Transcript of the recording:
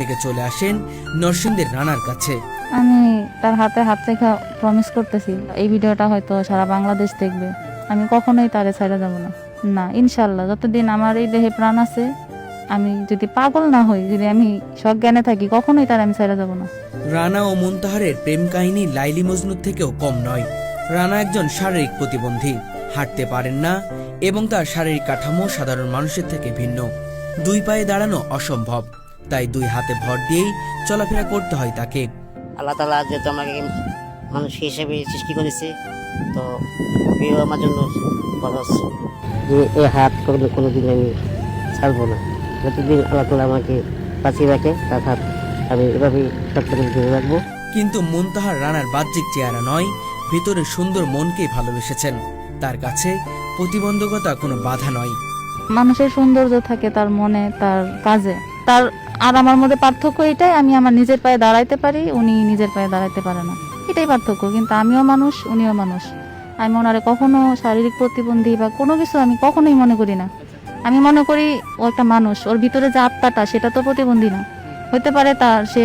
থেকে চলে আসেন নরসিংদীর রানার কাছে। আমি তার হাতে হাত রেখা প্রমিস করতেছি, এই ভিডিওটা হয়তো সারা বাংলাদেশ দেখবে। আমি কখনোই তারে ছেড়ে যাব না, না ইনশাল্লাহ। যতদিন আমার এই দেহে প্রাণ আছে, আমি যদি পাগল না হই, যদি আমি সজ্ঞানে থাকি, কখনোই তার আমি ছেড়ে যাব না। রানা ও মুনতাহারের প্রেম কাহিনী লাইলি মজনুর থেকেও কম নয়। রানা একজন শারীরিক প্রতিবন্ধী, হাঁটতে পারেন না এবং তার শারীরিক কাঠামো সাধারণ মানুষের থেকে ভিন্ন। দুই পায়ে দাঁড়ানো অসম্ভব, তাই দুই হাতে ভর দিয়েই চলাফেরা করতে হয় তাকে। আল্লাহ তাআলা যেহেতু আমাকে মানুষ হিসেবে সৃষ্টি করেছে, তো প্রিয় আমার জন্য খরচ যে এই হাত কোনোদিন আমি ছাড়বো না। যতদিন আল্লাহ তাআলা আমাকে বাঁচিয়ে রাখে, তার হাত আমি এভাবেই শক্ত করে ধরে রাখবো। কিন্তু মুনতাহার রানার বাহ্যিক চেহারা নয়, ভেতরে সুন্দর মনকেই ভালোবেসেছেন। তার কাছে প্রতিবন্ধকতা কোনো বাধা নয়। মানুষের সৌন্দর্য থাকে তার মনে, তার কাজে। তার আর আমার মধ্যে পার্থক্য এটাই, আমি আমার নিজের পায়ে দাঁড়াইতে পারি, উনি নিজের পায়ে দাঁড়াইতে পারে না, এটাই পার্থক্য। কিন্তু আমিও মানুষ, উনিও মানুষ। আমি ওনারে কখনো শারীরিক প্রতিবন্ধী বা কোনো কিছু আমি কখনোই মনে করি না। আমি মনে করি ও একটা মানুষ, ওর ভিতরে যে আত্মাটা, সেটা তো প্রতিবন্ধী না। হতে পারে তার সে